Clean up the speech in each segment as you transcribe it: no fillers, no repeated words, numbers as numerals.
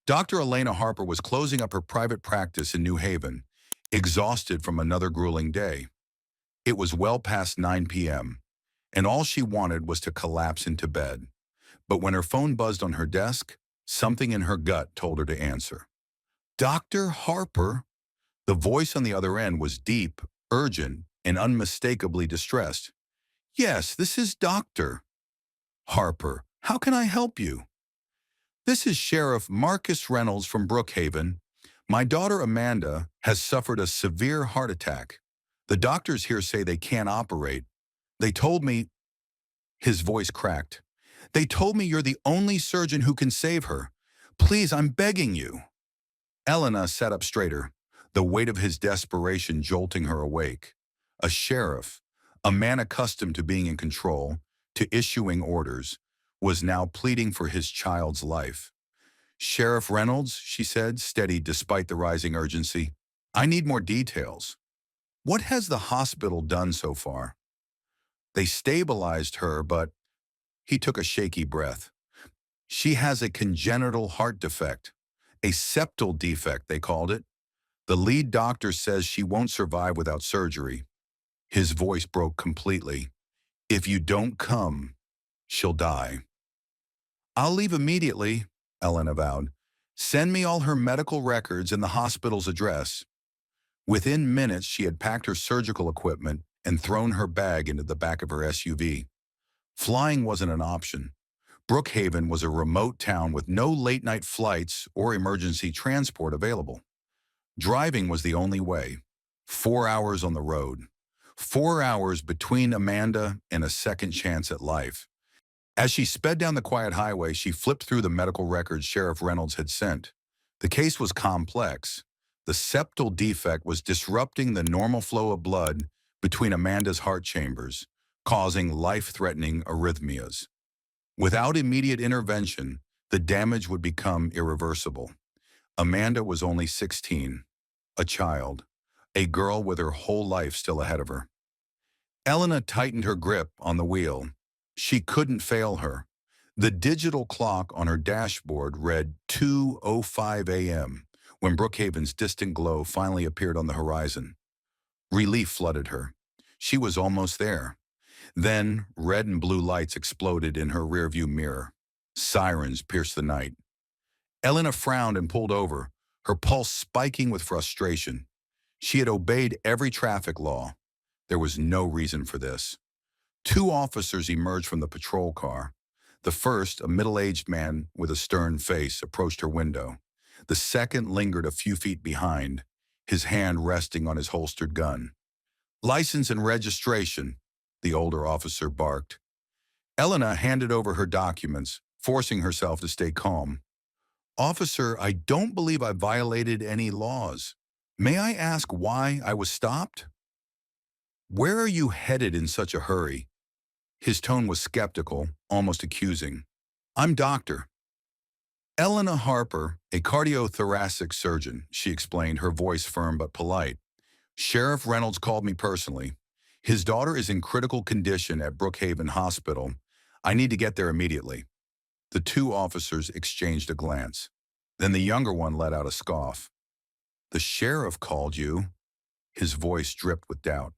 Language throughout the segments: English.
Dr. Elena Harper was closing up her private practice in New Haven, exhausted from another grueling day. It was well past 9 p.m., and all she wanted was to collapse into bed. But when her phone buzzed on her desk, something in her gut told her to answer. Dr. Harper? The voice on the other end was deep, urgent, and unmistakably distressed. Yes, this is Dr. Harper. How can I help you? This is Sheriff Marcus Reynolds from Brookhaven. My daughter Amanda has suffered a severe heart attack. The doctors here say they can't operate. They told me, his voice cracked. They told me you're the only surgeon who can save her. Please, I'm begging you. Elena sat up straighter, the weight of his desperation jolting her awake. A sheriff, a man accustomed to being in control, to issuing orders, was now pleading for his child's life. Sheriff Reynolds, she said, steady despite the rising urgency, I need more details. What has the hospital done so far? They stabilized her, but he took a shaky breath. She has a congenital heart defect, a septal defect, they called it. The lead doctor says she won't survive without surgery. His voice broke completely. If you don't come, she'll die. I'll leave immediately, Ellen avowed. Send me all her medical records and the hospital's address. Within minutes, she had packed her surgical equipment and thrown her bag into the back of her SUV. Flying wasn't an option. Brookhaven was a remote town with no late-night flights or emergency transport available. Driving was the only way. 4 hours on the road. 4 hours between Amanda and a second chance at life. As she sped down the quiet highway, she flipped through the medical records Sheriff Reynolds had sent. The case was complex. The septal defect was disrupting the normal flow of blood between Amanda's heart chambers, causing life-threatening arrhythmias. Without immediate intervention, the damage would become irreversible. Amanda was only 16, a child, a girl with her whole life still ahead of her. Elena tightened her grip on the wheel. She couldn't fail her. The digital clock on her dashboard read 2:05 a.m. when Brookhaven's distant glow finally appeared on the horizon. Relief flooded her. She was almost there. Then, red and blue lights exploded in her rearview mirror. Sirens pierced the night. Elena frowned and pulled over, her pulse spiking with frustration. She had obeyed every traffic law. There was no reason for this. 2 officers emerged from the patrol car. The first, a middle-aged man with a stern face, approached her window. The second lingered a few feet behind, his hand resting on his holstered gun. License and registration, the older officer barked. Elena handed over her documents, forcing herself to stay calm. Officer, I don't believe I violated any laws. May I ask why I was stopped? Where are you headed in such a hurry? His tone was skeptical, almost accusing. I'm Dr. Elena Harper, a cardiothoracic surgeon, she explained, her voice firm but polite. Sheriff Reynolds called me personally. His daughter is in critical condition at Brookhaven Hospital. I need to get there immediately. The 2 officers exchanged a glance. Then the younger one let out a scoff. The sheriff called you. His voice dripped with doubt.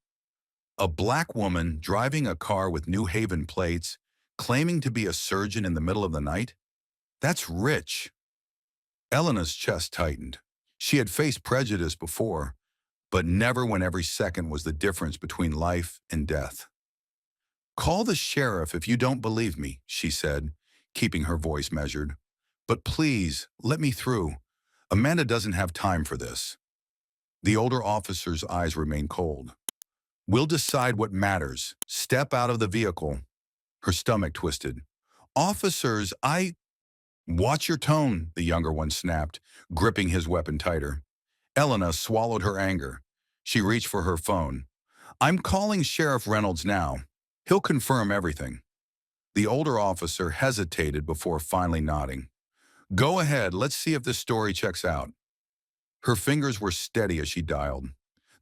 A black woman driving a car with New Haven plates, claiming to be a surgeon in the middle of the night? That's rich. Elena's chest tightened. She had faced prejudice before, but never when every second was the difference between life and death. Call the sheriff if you don't believe me, she said, keeping her voice measured. But please, let me through. Amanda doesn't have time for this. The older officer's eyes remained cold. We'll decide what matters. Step out of the vehicle. Her stomach twisted. Officers, Watch your tone, the younger one snapped, gripping his weapon tighter. Elena swallowed her anger. She reached for her phone. I'm calling Sheriff Reynolds now. He'll confirm everything. The older officer hesitated before finally nodding. Go ahead, let's see if this story checks out. Her fingers were steady as she dialed.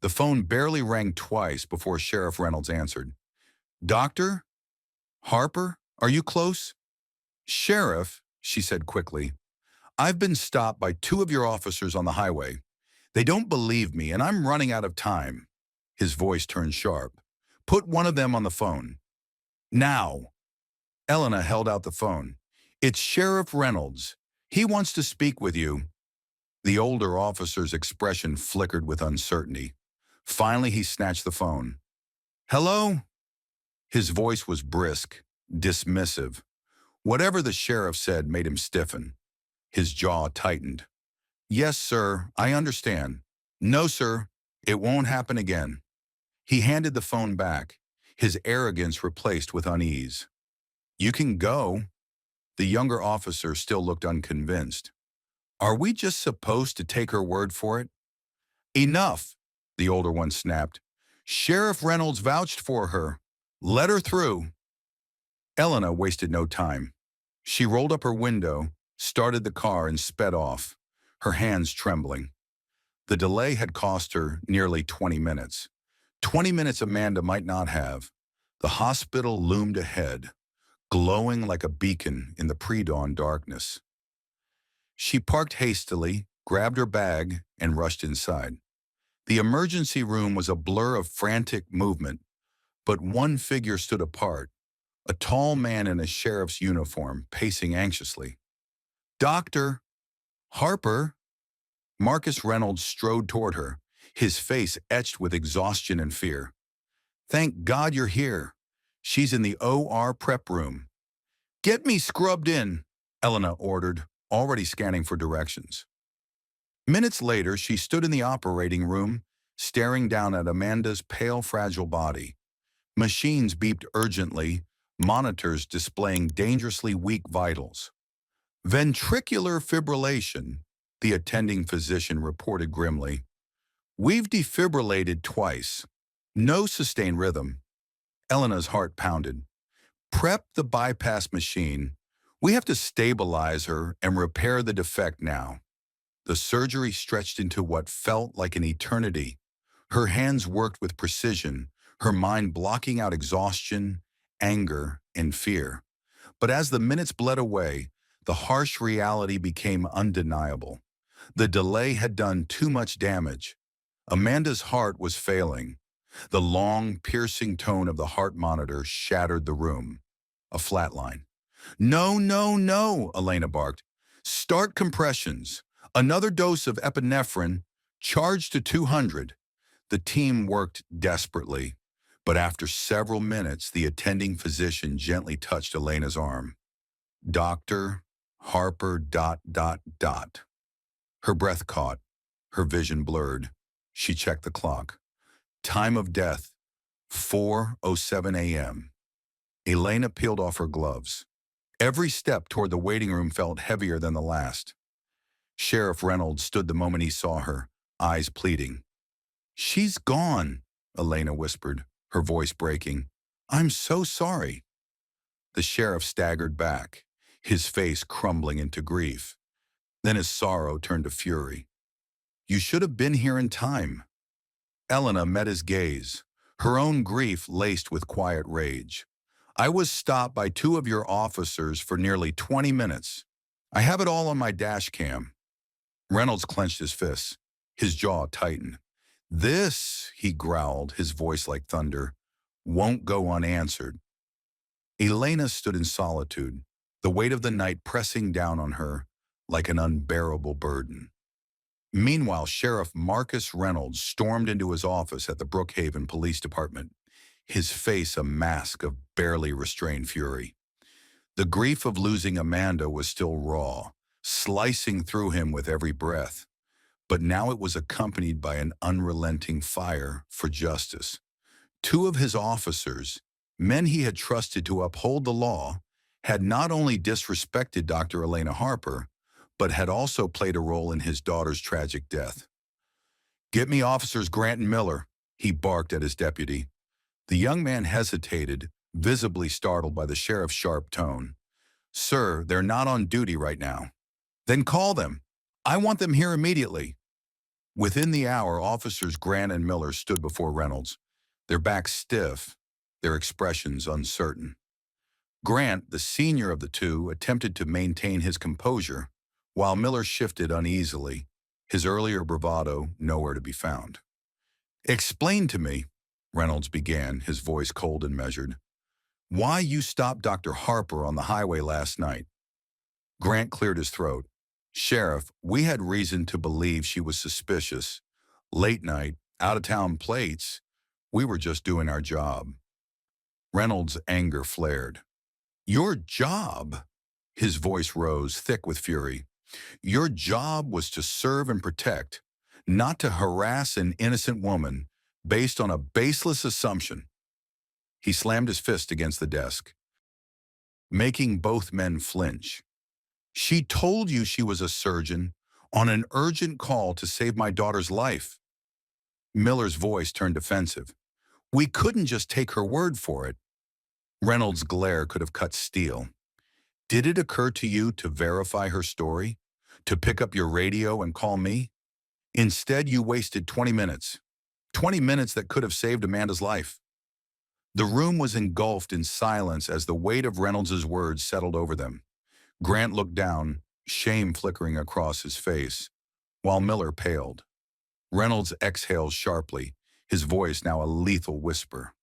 The phone barely rang twice before Sheriff Reynolds answered. Doctor? Harper? Are you close? Sheriff, she said quickly. I've been stopped by two of your officers on the highway. They don't believe me, and I'm running out of time." His voice turned sharp. "Put one of them on the phone. Now." Elena held out the phone. "It's Sheriff Reynolds. He wants to speak with you." The older officer's expression flickered with uncertainty. Finally, he snatched the phone. "Hello?" His voice was brisk, dismissive. Whatever the sheriff said made him stiffen. His jaw tightened. "Yes, sir, I understand." "No, sir, it won't happen again." He handed the phone back, his arrogance replaced with unease. "You can go." The younger officer still looked unconvinced. "Are we just supposed to take her word for it?" "Enough," the older one snapped. "Sheriff Reynolds vouched for her. Let her through." Elena wasted no time. She rolled up her window, started the car, and sped off, her hands trembling. The delay had cost her nearly 20 minutes. 20 minutes Amanda might not have. The hospital loomed ahead, glowing like a beacon in the pre-dawn darkness. She parked hastily, grabbed her bag, and rushed inside. The emergency room was a blur of frantic movement, but one figure stood apart, a tall man in a sheriff's uniform, pacing anxiously. "Doctor Harper?" Marcus Reynolds strode toward her, his face etched with exhaustion and fear. "Thank God you're here. She's in the OR prep room." "Get me scrubbed in," Elena ordered, already scanning for directions. Minutes later, she stood in the operating room, staring down at Amanda's pale, fragile body. Machines beeped urgently, monitors displaying dangerously weak vitals. "Ventricular fibrillation," the attending physician reported grimly. "We've defibrillated twice. No sustained rhythm." Elena's heart pounded. "Prep the bypass machine. We have to stabilize her and repair the defect now." The surgery stretched into what felt like an eternity. Her hands worked with precision, her mind blocking out exhaustion, anger, and fear. But as the minutes bled away, the harsh reality became undeniable. The delay had done too much damage. Amanda's heart was failing. The long, piercing tone of the heart monitor shattered the room. A flatline. "No, no, no," Elena barked. "Start compressions. Another dose of epinephrine, charged to 200. The team worked desperately, but after several minutes, the attending physician gently touched Elena's arm. "Dr. Harper ... Her breath caught, her vision blurred. She checked the clock. Time of death, 4:07 a.m. Elena peeled off her gloves. Every step toward the waiting room felt heavier than the last. Sheriff Reynolds stood the moment he saw her, eyes pleading. "She's gone," Elena whispered, her voice breaking. "I'm so sorry." The sheriff staggered back, his face crumbling into grief. Then his sorrow turned to fury. "You should have been here in time." Elena met his gaze, her own grief laced with quiet rage. "I was stopped by two of your officers for nearly 20 minutes. I have it all on my dash cam." Reynolds clenched his fists. His jaw tightened. "This," he growled, his voice like thunder, "won't go unanswered." Elena stood in solitude, the weight of the night pressing down on her like an unbearable burden. Meanwhile, Sheriff Marcus Reynolds stormed into his office at the Brookhaven Police Department, his face a mask of barely restrained fury. The grief of losing Amanda was still raw, slicing through him with every breath. But now it was accompanied by an unrelenting fire for justice. Two of his officers, men he had trusted to uphold the law, had not only disrespected Dr. Elena Harper, but had also played a role in his daughter's tragic death. "Get me Officers Grant and Miller," he barked at his deputy. The young man hesitated, visibly startled by the sheriff's sharp tone. "Sir, they're not on duty right now." "Then call them. I want them here immediately." Within the hour, Officers Grant and Miller stood before Reynolds, their backs stiff, their expressions uncertain. Grant, the senior of the two, attempted to maintain his composure. while Miller shifted uneasily, his earlier bravado nowhere to be found. "Explain to me," Reynolds began, his voice cold and measured, "why you stopped Dr. Harper on the highway last night." Grant cleared his throat. "Sheriff, we had reason to believe she was suspicious. Late night, out-of-town plates. We were just doing our job." Reynolds' anger flared. "Your job?" His voice rose, thick with fury. "Your job was to serve and protect, not to harass an innocent woman based on a baseless assumption." He slammed his fist against the desk, making both men flinch. "She told you she was a surgeon on an urgent call to save my daughter's life." Miller's voice turned defensive. "We couldn't just take her word for it." Reynolds' glare could have cut steel. "Did it occur to you to verify her story? To pick up your radio and call me? Instead, you wasted 20 minutes. 20 minutes that could have saved Amanda's life." The room was engulfed in silence as the weight of Reynolds' words settled over them. Grant looked down, shame flickering across his face, while Miller paled. Reynolds exhaled sharply, his voice now a lethal whisper.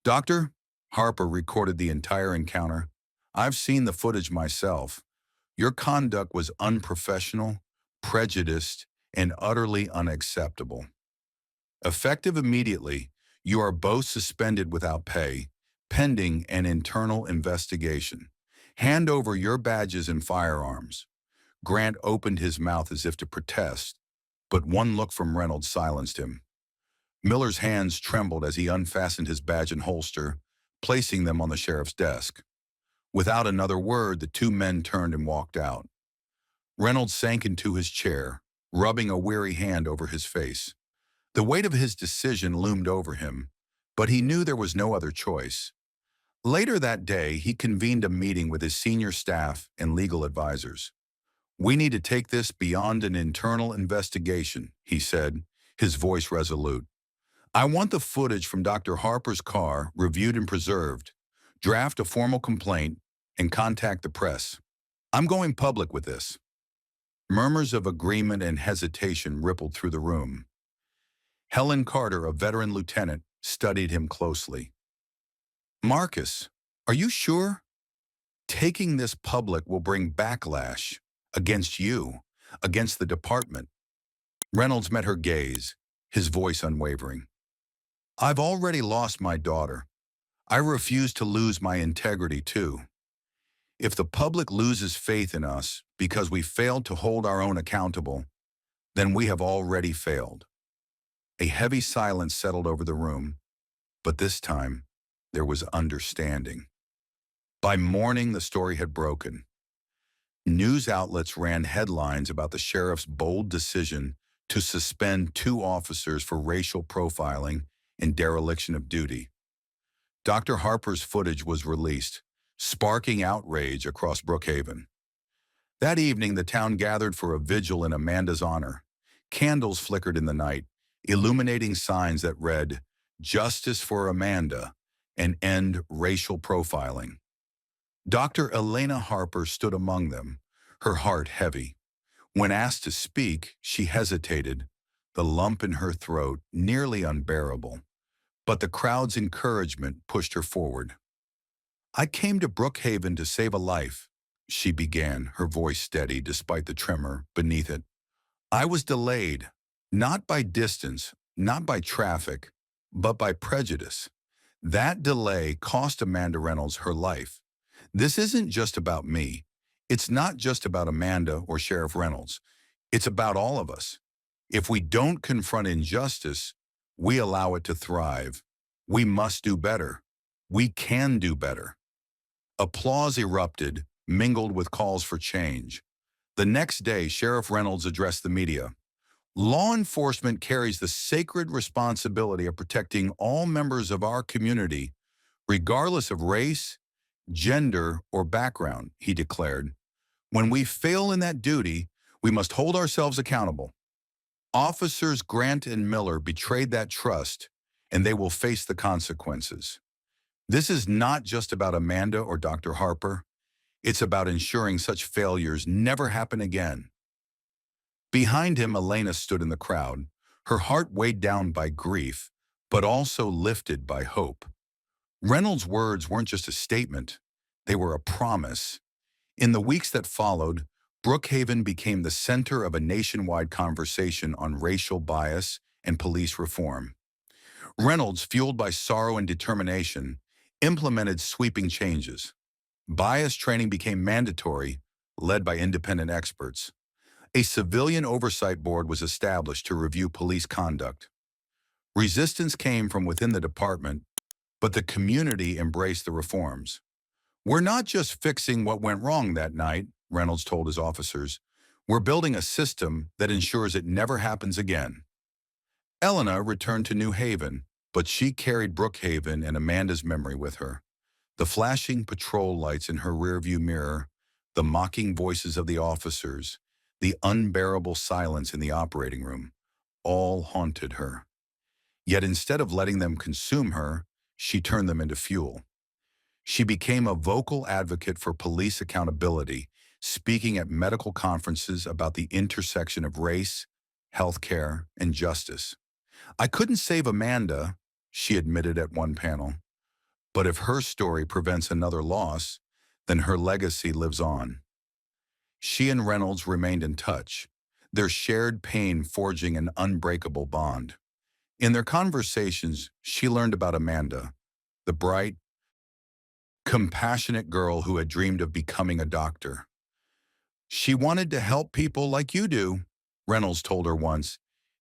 "Doctor," Harper recorded the entire encounter. "I've seen the footage myself. Your conduct was unprofessional, prejudiced, and utterly unacceptable. Effective immediately, you are both suspended without pay, pending an internal investigation. Hand over your badges and firearms." Grant opened his mouth as if to protest, but one look from Reynolds silenced him. Miller's hands trembled as he unfastened his badge and holster, placing them on the sheriff's desk. Without another word, the two men turned and walked out. Reynolds sank into his chair, rubbing a weary hand over his face. The weight of his decision loomed over him, but he knew there was no other choice. Later that day, he convened a meeting with his senior staff and legal advisors. "We need to take this beyond an internal investigation," he said, his voice resolute. "I want the footage from Dr. Harper's car reviewed and preserved, draft a formal complaint, and contact the press. I'm going public with this." Murmurs of agreement and hesitation rippled through the room. Helen Carter, a veteran lieutenant, studied him closely. "Marcus, are you sure? Taking this public will bring backlash against you, against the department." Reynolds met her gaze, his voice unwavering. "I've already lost my daughter. I refuse to lose my integrity too. If the public loses faith in us because we failed to hold our own accountable, then we have already failed." A heavy silence settled over the room, but this time there was understanding. By morning, the story had broken. News outlets ran headlines about the sheriff's bold decision to suspend 2 officers for racial profiling and dereliction of duty. Dr. Harper's footage was released, sparking outrage across Brookhaven. That evening, the town gathered for a vigil in Amanda's honor. Candles flickered in the night, illuminating signs that read, "Justice for Amanda," and "End racial profiling." Dr. Elena Harper stood among them, her heart heavy. When asked to speak, she hesitated, the lump in her throat nearly unbearable. But the crowd's encouragement pushed her forward. "I came to Brookhaven to save a life," she began, her voice steady despite the tremor beneath it. "I was delayed, not by distance, not by traffic, but by prejudice. That delay cost Amanda Reynolds her life. This isn't just about me. It's not just about Amanda or Sheriff Reynolds. It's about all of us. If we don't confront injustice, we allow it to thrive. We must do better. We can do better." Applause erupted, mingled with calls for change. The next day, Sheriff Reynolds addressed the media. "Law enforcement carries the sacred responsibility of protecting all members of our community, regardless of race, gender, or background," he declared. "When we fail in that duty, we must hold ourselves accountable. Officers Grant and Miller betrayed that trust, and they will face the consequences. This is not just about Amanda or Dr. Harper. It's about ensuring such failures never happen again. Behind him, Elena stood in the crowd, her heart weighed down by grief, but also lifted by hope. Reynolds' words weren't just a statement, they were a promise. In the weeks that followed, Brookhaven became the center of a nationwide conversation on racial bias and police reform. Reynolds, fueled by sorrow and determination, implemented sweeping changes. Bias training became mandatory, led by independent experts. A civilian oversight board was established to review police conduct. Resistance came from within the department, but the community embraced the reforms. "We're not just fixing what went wrong that night," Reynolds told his officers. "We're building a system that ensures it never happens again." Elena returned to New Haven, but she carried Brookhaven and Amanda's memory with her. The flashing patrol lights in her rearview mirror, the mocking voices of the officers, the unbearable silence in the operating room, all haunted her. Yet instead of letting them consume her, she turned them into fuel. She became a vocal advocate for police accountability, speaking at medical conferences about the intersection of race, healthcare, and justice. "I couldn't save Amanda," she admitted at one panel, "but if her story prevents another loss, then her legacy lives on." She and Reynolds remained in touch, their shared pain forging an unbreakable bond. In their conversations, she learned about Amanda, the bright, compassionate girl who had dreamed of becoming a doctor. "She wanted to help people like you do," Reynolds told her once,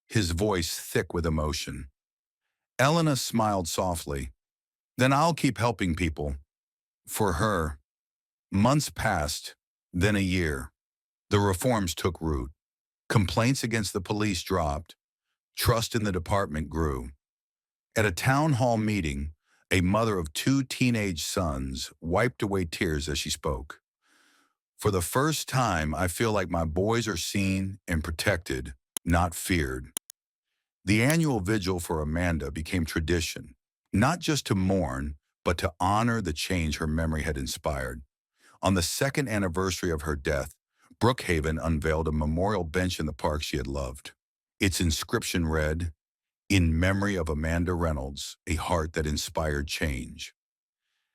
his voice thick with emotion. Elena smiled softly. "Then I'll keep helping people." For her, months passed, then a year. The reforms took root. Complaints against the police dropped. Trust in the department grew. At a town hall meeting, a mother of two teenage sons wiped away tears as she spoke. "For the first time, I feel like my boys are seen and protected, not feared." The annual vigil for Amanda became tradition, not just to mourn, but to honor the change her memory had inspired. On the second anniversary of her death, Brookhaven unveiled a memorial bench in the park she had loved. Its inscription read, "In memory of Amanda Reynolds, a heart that inspired change."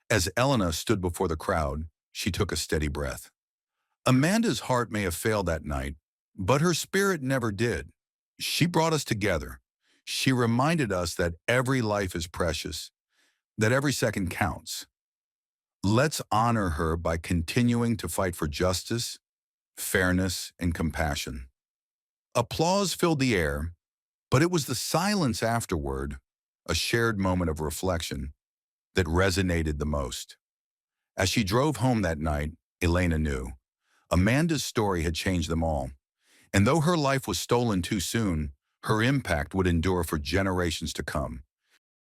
As Elena stood before the crowd, she took a steady breath. Amanda's heart may have failed that night, but her spirit never did. She brought us together. She reminded us that every life is precious, that every second counts. Let's honor her by continuing to fight for justice, fairness, and compassion. Applause filled the air, but it was the silence afterward, a shared moment of reflection, that resonated the most. As she drove home that night, Elena knew Amanda's story had changed them all. And though her life was stolen too soon, her impact would endure for generations to come.